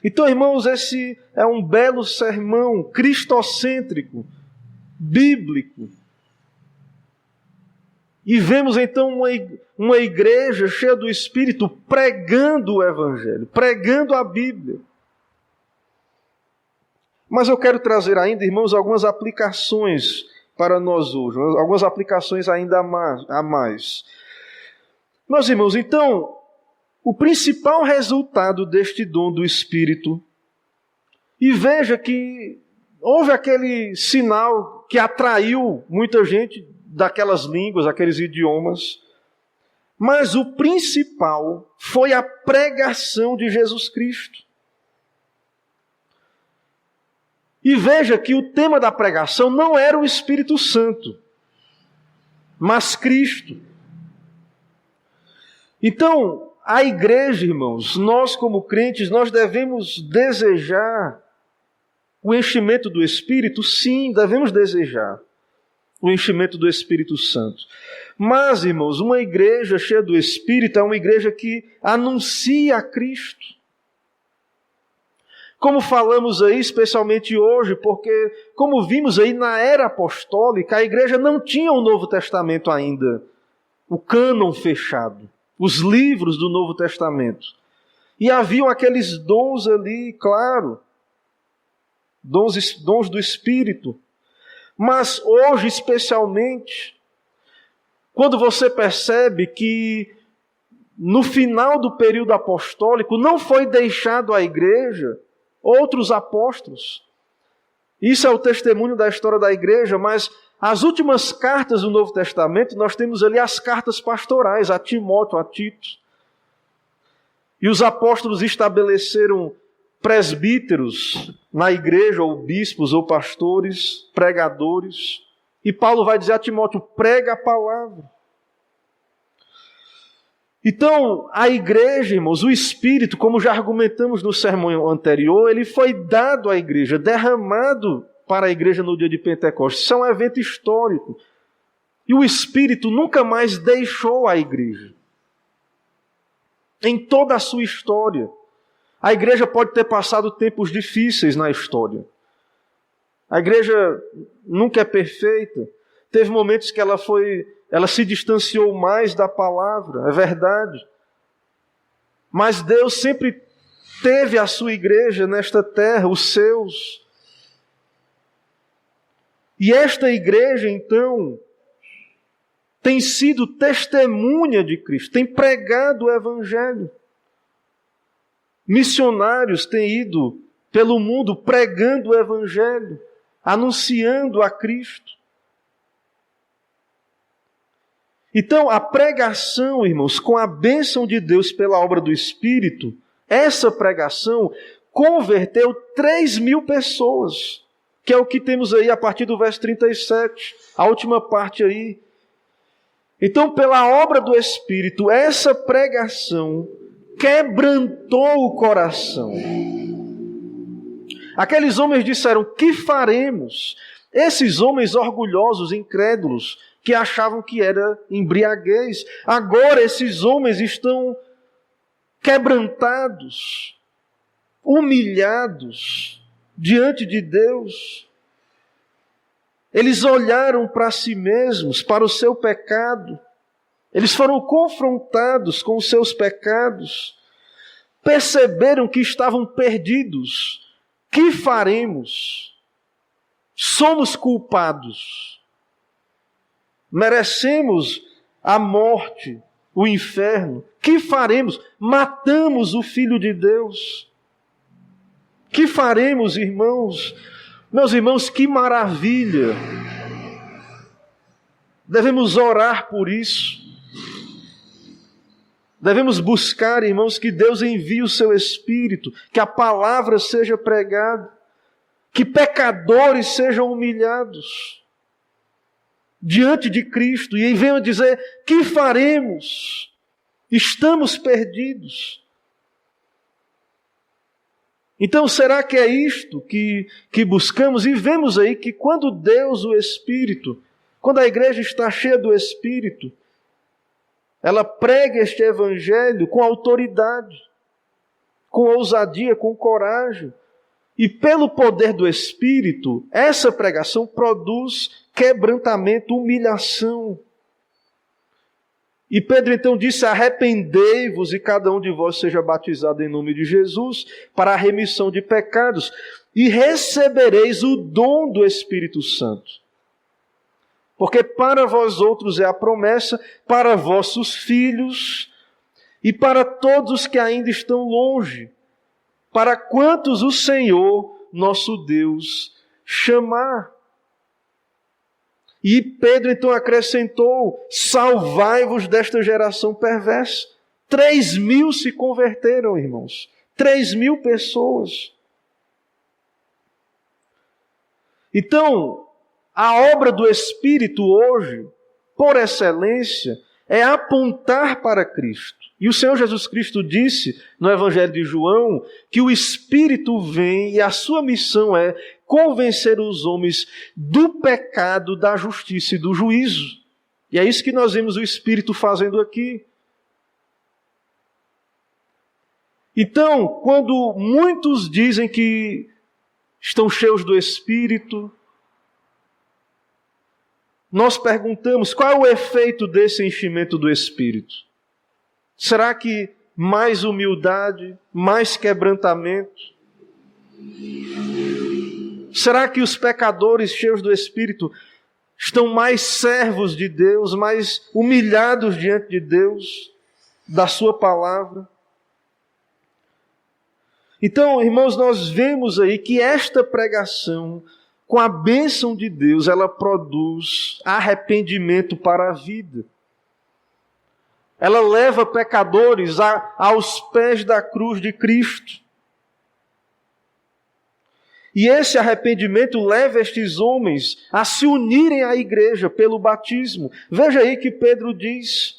Então, irmãos, esse é um belo sermão cristocêntrico, bíblico. E vemos então uma igreja cheia do Espírito pregando o Evangelho, pregando a Bíblia. Mas eu quero trazer ainda, irmãos, algumas aplicações para nós hoje, algumas aplicações ainda a mais. Meus irmãos, então, o principal resultado deste dom do Espírito, e veja que houve aquele sinal que atraiu muita gente daquelas línguas, aqueles idiomas, mas o principal foi a pregação de Jesus Cristo. E veja que o tema da pregação não era o Espírito Santo, mas Cristo. Então, a igreja, irmãos, nós como crentes, nós devemos desejar o enchimento do Espírito? Sim, devemos desejar o enchimento do Espírito Santo. Mas, irmãos, uma igreja cheia do Espírito é uma igreja que anuncia a Cristo. Como falamos aí, especialmente hoje, porque, como vimos aí na era apostólica, a igreja não tinha o Novo Testamento ainda, o cânon fechado, os livros do Novo Testamento. E haviam aqueles dons ali, claro, dons do Espírito. Mas hoje, especialmente, quando você percebe que no final do período apostólico não foi deixado à igreja outros apóstolos. Isso é o testemunho da história da igreja, mas as últimas cartas do Novo Testamento, nós temos ali as cartas pastorais, a Timóteo, a Tito. E os apóstolos estabeleceram presbíteros na igreja, ou bispos, ou pastores, pregadores. E Paulo vai dizer a Timóteo, prega a palavra. Então, a igreja, irmãos, o Espírito, como já argumentamos no sermão anterior, ele foi dado à igreja, derramado para a igreja no dia de Pentecostes. Isso é um evento histórico. E o Espírito nunca mais deixou a igreja. Em toda a sua história. A igreja pode ter passado tempos difíceis na história. A igreja nunca é perfeita. Teve momentos que ela se distanciou mais da palavra, é verdade. Mas Deus sempre teve a sua igreja nesta terra, os seus. E esta igreja, então, tem sido testemunha de Cristo, tem pregado o Evangelho. Missionários têm ido pelo mundo pregando o Evangelho, anunciando a Cristo. Então, a pregação, irmãos, com a bênção de Deus pela obra do Espírito, essa pregação converteu 3.000 pessoas, que é o que temos aí a partir do verso 37, a última parte aí. Então, pela obra do Espírito, essa pregação quebrantou o coração. Aqueles homens disseram: que faremos? Esses homens orgulhosos, incrédulos, que achavam que era embriaguez. Agora esses homens estão quebrantados, humilhados diante de Deus. Eles olharam para si mesmos, para o seu pecado. Eles foram confrontados com os seus pecados. Perceberam que estavam perdidos. Que faremos? Somos culpados. Merecemos a morte, o inferno. Que faremos? Matamos o Filho de Deus. Que faremos, irmãos? Meus irmãos, que maravilha! Devemos orar por isso. Devemos buscar, irmãos, que Deus envie o seu Espírito, que a palavra seja pregada, que pecadores sejam humilhados diante de Cristo e venham dizer: que faremos? Estamos perdidos. Então, será que é isto que buscamos? E vemos aí que quando Deus, o Espírito, quando a igreja está cheia do Espírito, ela prega este Evangelho com autoridade, com ousadia, com coragem. E pelo poder do Espírito, essa pregação produz quebrantamento, humilhação. E Pedro então disse: arrependei-vos e cada um de vós seja batizado em nome de Jesus para a remissão de pecados e recebereis o dom do Espírito Santo. Porque para vós outros é a promessa, para vossos filhos e para todos os que ainda estão longe, para quantos o Senhor, nosso Deus, chamar. E Pedro então acrescentou: salvai-vos desta geração perversa. 3.000 se converteram, irmãos. 3.000 pessoas. Então, a obra do Espírito hoje, por excelência, é apontar para Cristo. E o Senhor Jesus Cristo disse no Evangelho de João que o Espírito vem e a sua missão é convencer os homens do pecado, da justiça e do juízo. E é isso que nós vemos o Espírito fazendo aqui. Então, quando muitos dizem que estão cheios do Espírito, nós perguntamos: qual é o efeito desse enchimento do Espírito? Será que mais humildade, mais quebrantamento? Será que os pecadores cheios do Espírito estão mais servos de Deus, mais humilhados diante de Deus, da sua palavra? Então, irmãos, nós vemos aí que esta pregação, com a bênção de Deus, ela produz arrependimento para a vida. Ela leva pecadores aos pés da cruz de Cristo. E esse arrependimento leva estes homens a se unirem à igreja pelo batismo. Veja aí que Pedro diz: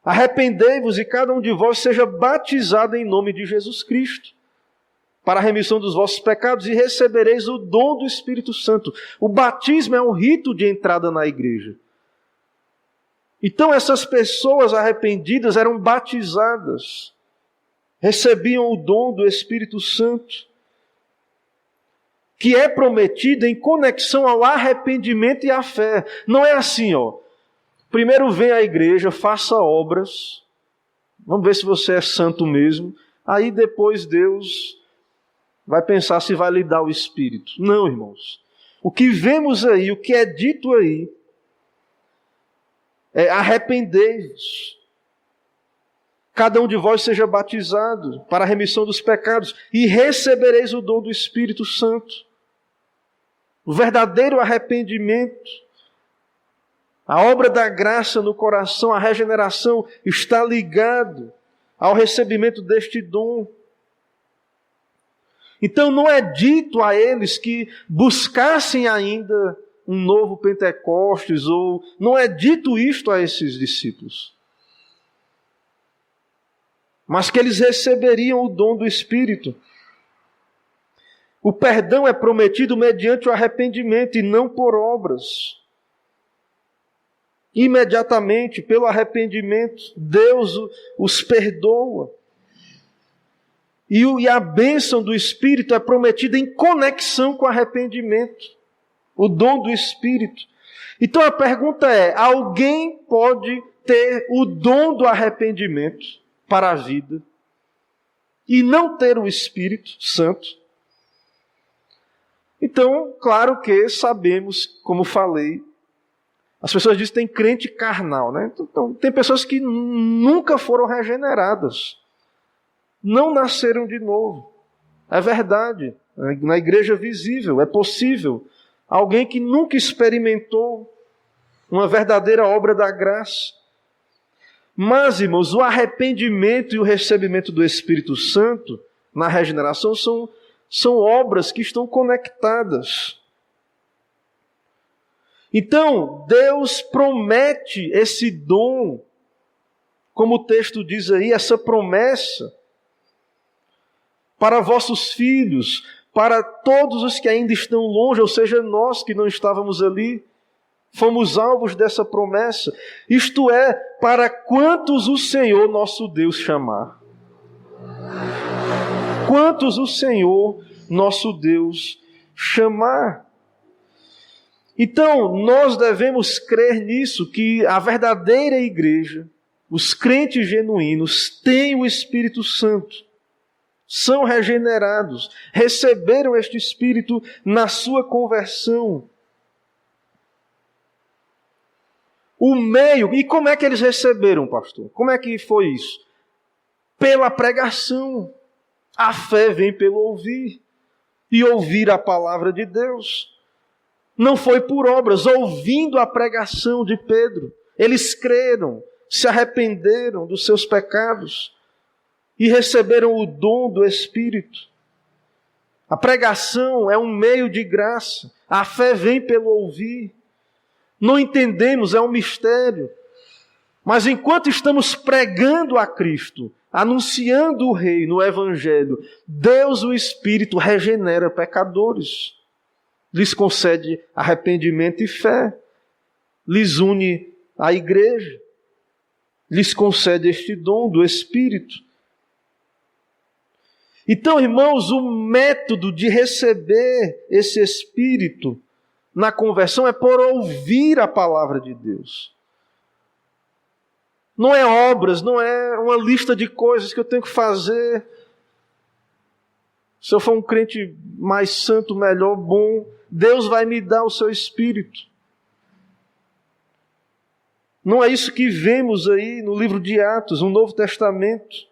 arrependei-vos e cada um de vós seja batizado em nome de Jesus Cristo, para a remissão dos vossos pecados, e recebereis o dom do Espírito Santo. O batismo é um rito de entrada na igreja. Então essas pessoas arrependidas eram batizadas, recebiam o dom do Espírito Santo, que é prometido em conexão ao arrependimento e à fé. Não é assim, primeiro vem à igreja, faça obras, vamos ver se você é santo mesmo, aí depois Deus vai pensar se vai lhe dar o Espírito. Não, irmãos. O que vemos aí, o que é dito aí, é: arrependei-vos. Cada um de vós seja batizado para a remissão dos pecados e recebereis o dom do Espírito Santo. O verdadeiro arrependimento, a obra da graça no coração, a regeneração está ligado ao recebimento deste dom. Então não é dito a eles que buscassem ainda um novo Pentecostes, ou não é dito isto a esses discípulos. Mas que eles receberiam o dom do Espírito. O perdão é prometido mediante o arrependimento e não por obras. Imediatamente, pelo arrependimento, Deus os perdoa. E a bênção do Espírito é prometida em conexão com o arrependimento. O dom do Espírito. Então a pergunta é, alguém pode ter o dom do arrependimento para a vida e não ter o Espírito Santo? Então, claro que sabemos, como falei, as pessoas dizem que tem crente carnal, né? Então, tem pessoas que nunca foram regeneradas, não nasceram de novo. É verdade, na igreja visível, é possível. Alguém que nunca experimentou uma verdadeira obra da graça. Mas, irmãos, o arrependimento e o recebimento do Espírito Santo na regeneração são obras que estão conectadas. Então, Deus promete esse dom, como o texto diz aí, essa promessa para vossos filhos, para todos os que ainda estão longe, ou seja, nós que não estávamos ali, fomos alvos dessa promessa. Isto é, para quantos o Senhor nosso Deus chamar. Quantos o Senhor nosso Deus chamar. Então, nós devemos crer nisso, que a verdadeira igreja, os crentes genuínos, têm o Espírito Santo. São regenerados, receberam este Espírito na sua conversão. O meio, e como é que eles receberam, pastor? Como é que foi isso? Pela pregação. A fé vem pelo ouvir, e ouvir a palavra de Deus. Não foi por obras, ouvindo a pregação de Pedro. Eles creram, se arrependeram dos seus pecados, e receberam o dom do Espírito. A pregação é um meio de graça. A fé vem pelo ouvir. Não entendemos, é um mistério. Mas enquanto estamos pregando a Cristo, anunciando o reino, o Evangelho, Deus, o Espírito, regenera pecadores. Lhes concede arrependimento e fé. Lhes une à igreja. Lhes concede este dom do Espírito. Então, irmãos, o método de receber esse Espírito na conversão é por ouvir a palavra de Deus. Não é obras, não é uma lista de coisas que eu tenho que fazer. Se eu for um crente mais santo, melhor, bom, Deus vai me dar o seu Espírito. Não é isso que vemos aí no livro de Atos, no Novo Testamento.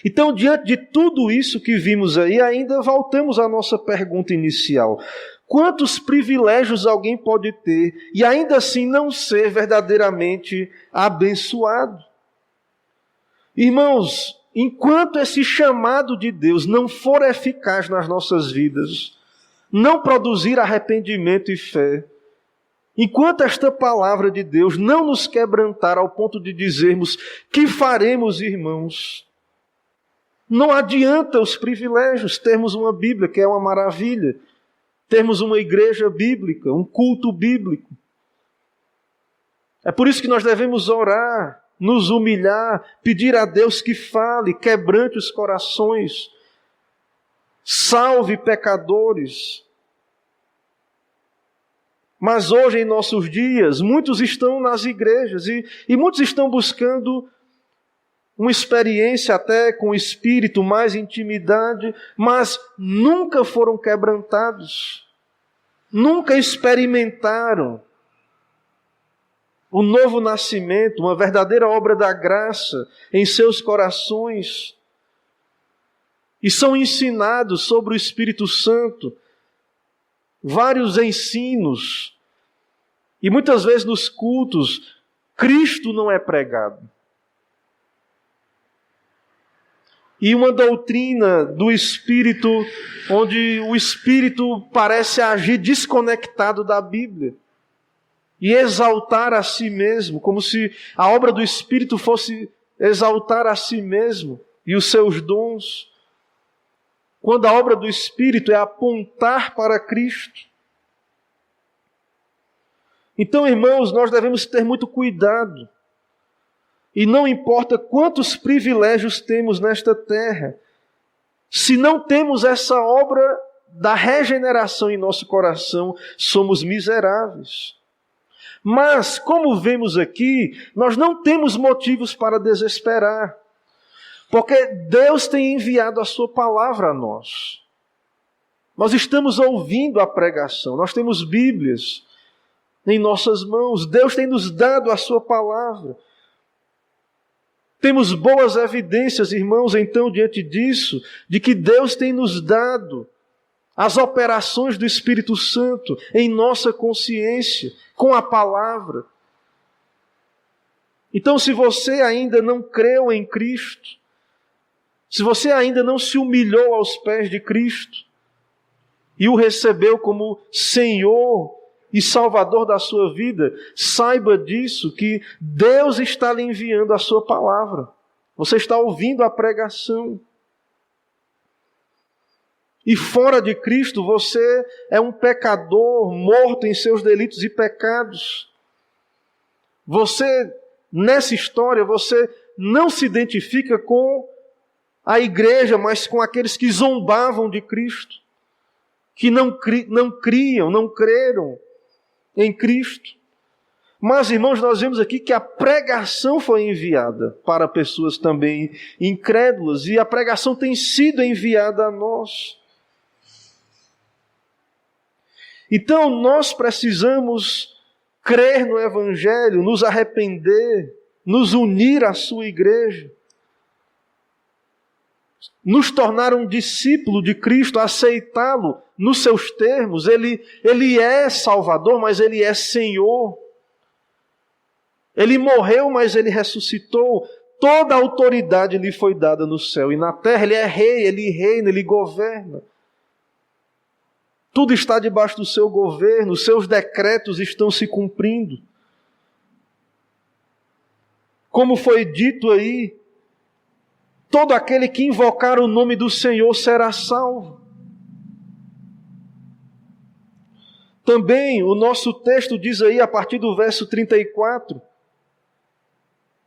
Então, diante de tudo isso que vimos aí, ainda voltamos à nossa pergunta inicial. Quantos privilégios alguém pode ter e ainda assim não ser verdadeiramente abençoado? Irmãos, enquanto esse chamado de Deus não for eficaz nas nossas vidas, não produzir arrependimento e fé, enquanto esta palavra de Deus não nos quebrantar ao ponto de dizermos: que faremos, irmãos? Não adianta os privilégios, termos uma Bíblia, que é uma maravilha, termos uma igreja bíblica, um culto bíblico. É por isso que nós devemos orar, nos humilhar, pedir a Deus que fale, quebrante os corações, salve pecadores. Mas hoje, em nossos dias, muitos estão nas igrejas e muitos estão buscando uma experiência até com o Espírito, mais intimidade, mas nunca foram quebrantados, nunca experimentaram o novo nascimento, uma verdadeira obra da graça em seus corações, e são ensinados sobre o Espírito Santo, vários ensinos, e muitas vezes nos cultos, Cristo não é pregado. e uma doutrina do Espírito, onde o Espírito parece agir desconectado da Bíblia e exaltar a si mesmo, como se a obra do Espírito fosse exaltar a si mesmo e os seus dons, quando a obra do Espírito é apontar para Cristo. Então, irmãos, nós devemos ter muito cuidado. E não importa quantos privilégios temos nesta terra, se não temos essa obra da regeneração em nosso coração, somos miseráveis. Mas, como vemos aqui, nós não temos motivos para desesperar, porque Deus tem enviado a sua palavra a nós. Nós estamos ouvindo a pregação, nós temos Bíblias em nossas mãos, Deus tem nos dado a sua palavra. Temos boas evidências, irmãos, então, diante disso, de que Deus tem nos dado as operações do Espírito Santo em nossa consciência, com a palavra. Então, se você ainda não creu em Cristo, se você ainda não se humilhou aos pés de Cristo e o recebeu como Senhor e Salvador da sua vida, saiba disso, que Deus está lhe enviando a sua palavra. Você está ouvindo a pregação. E fora de Cristo, você é um pecador morto em seus delitos e pecados. Você, nessa história, você não se identifica com a igreja, mas com aqueles que zombavam de Cristo, que não criam, não creram em Cristo. Mas, irmãos, nós vemos aqui que a pregação foi enviada para pessoas também incrédulas, e a pregação tem sido enviada a nós. Então, nós precisamos crer no Evangelho, nos arrepender, nos unir à sua igreja, nos tornar um discípulo de Cristo, aceitá-lo nos seus termos. Ele é Salvador, mas Ele é Senhor. Ele morreu, mas Ele ressuscitou. Toda a autoridade lhe foi dada no céu e na terra. Ele é rei, Ele reina, Ele governa. Tudo está debaixo do seu governo, os seus decretos estão se cumprindo. Como foi dito aí, todo aquele que invocar o nome do Senhor será salvo. Também o nosso texto diz aí, a partir do verso 34,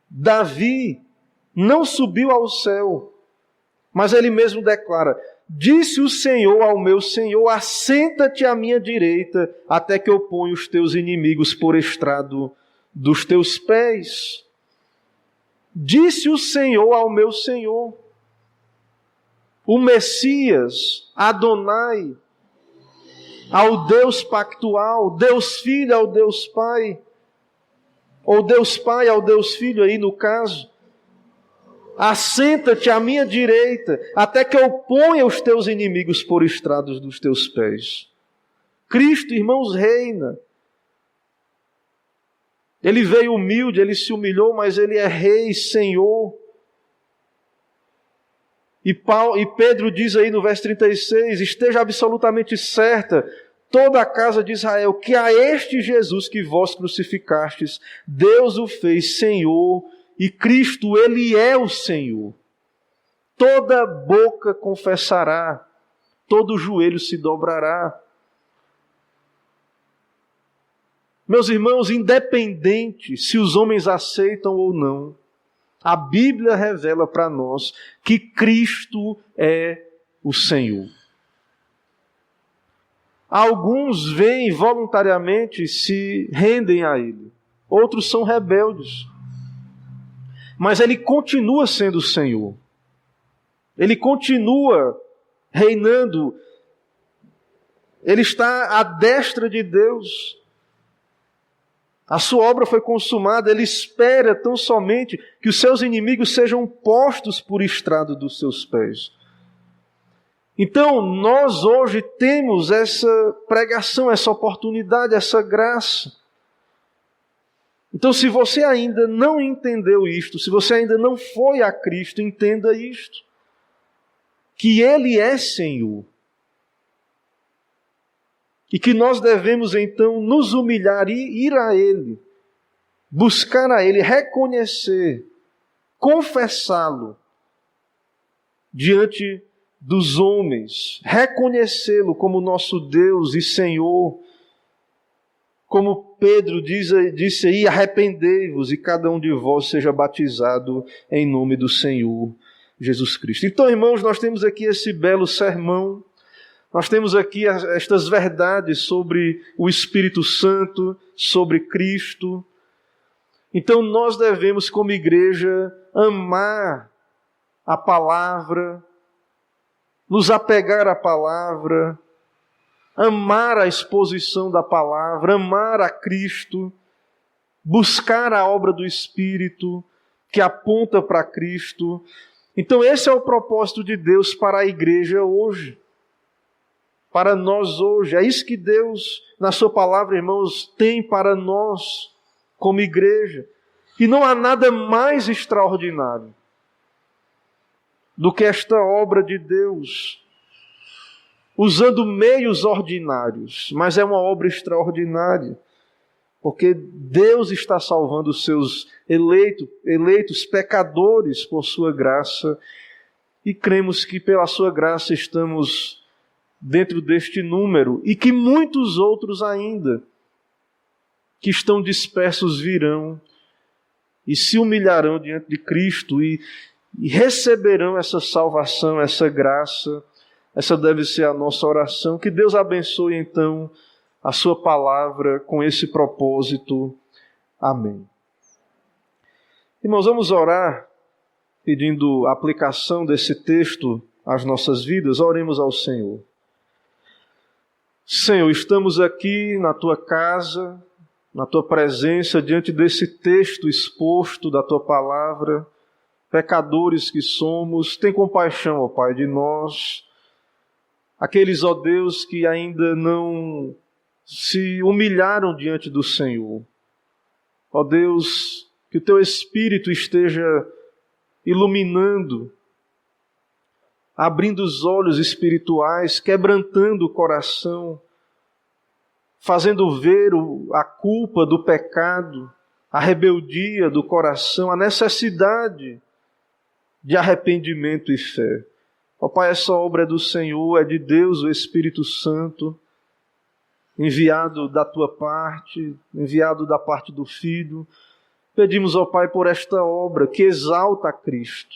Davi não subiu ao céu, mas ele mesmo declara: disse o Senhor ao meu Senhor, assenta-te à minha direita, até que eu ponha os teus inimigos por estrado dos teus pés. Disse o Senhor ao meu Senhor. O Messias, Adonai, ao Deus pactual, Deus Filho ao Deus Pai, ou Deus Pai ao Deus Filho aí no caso. Assenta-te à minha direita, até que eu ponha os teus inimigos por estrados dos teus pés. Cristo, irmãos, reina. Ele veio humilde, Ele se humilhou, mas Ele é Rei, Senhor. E Pedro diz aí no verso 36, esteja absolutamente certa toda a casa de Israel, que a este Jesus que vós crucificastes, Deus o fez Senhor, e Cristo, Ele é o Senhor. Toda boca confessará, todo joelho se dobrará. Meus irmãos, independente se os homens aceitam ou não, a Bíblia revela para nós que Cristo é o Senhor. Alguns vêm voluntariamente e se rendem a Ele. Outros são rebeldes. Mas Ele continua sendo o Senhor. Ele continua reinando. Ele está à destra de Deus. A sua obra foi consumada, Ele espera tão somente que os seus inimigos sejam postos por estrado dos seus pés. Então, nós hoje temos essa pregação, essa oportunidade, essa graça. Então, se você ainda não entendeu isto, se você ainda não foi a Cristo, entenda isto. que Ele é Senhor. E que nós devemos então nos humilhar e ir a Ele, buscar a Ele, reconhecer, confessá-lo diante dos homens, reconhecê-lo como nosso Deus e Senhor. Como Pedro disse aí, arrependei-vos e cada um de vós seja batizado em nome do Senhor Jesus Cristo. Então, irmãos, nós temos aqui esse belo sermão, nós temos aqui estas verdades sobre o Espírito Santo, sobre Cristo. Então, nós devemos, como igreja, amar a palavra, nos apegar à palavra, amar a exposição da palavra, amar a Cristo, buscar a obra do Espírito que aponta para Cristo. Então esse é o propósito de Deus para a igreja hoje, para nós hoje. É isso que Deus, na sua palavra, irmãos, tem para nós como igreja. E não há nada mais extraordinário do que esta obra de Deus, usando meios ordinários, mas é uma obra extraordinária, porque Deus está salvando os seus eleitos pecadores por sua graça, e cremos que pela sua graça estamos dentro deste número, e que muitos outros ainda, que estão dispersos, virão e se humilharão diante de Cristo e receberão essa salvação, essa graça. Essa deve ser a nossa oração. Que Deus abençoe, então, a sua palavra com esse propósito. Amém. Irmãos, vamos orar pedindo a aplicação desse texto às nossas vidas. Oremos ao Senhor. Senhor, estamos aqui na Tua casa, na Tua presença, diante desse texto exposto da Tua palavra. Pecadores que somos, tem compaixão, ó Pai, de nós. Aqueles, ó Deus, que ainda não se humilharam diante do Senhor. Ó Deus, que o Teu Espírito esteja iluminando, abrindo os olhos espirituais, quebrantando o coração, fazendo ver a culpa do pecado, a rebeldia do coração, a necessidade de arrependimento e fé. Ó Pai, essa obra é do Senhor, é de Deus, o Espírito Santo, enviado da Tua parte, enviado da parte do Filho. Pedimos, ó Pai, por esta obra que exalta a Cristo.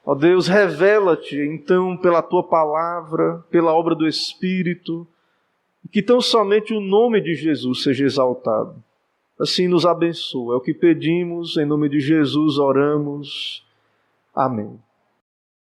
Ó Deus, revela-te, então, pela Tua palavra, pela obra do Espírito, e que tão somente o nome de Jesus seja exaltado. Assim nos abençoa. É o que pedimos, em nome de Jesus oramos. Amém.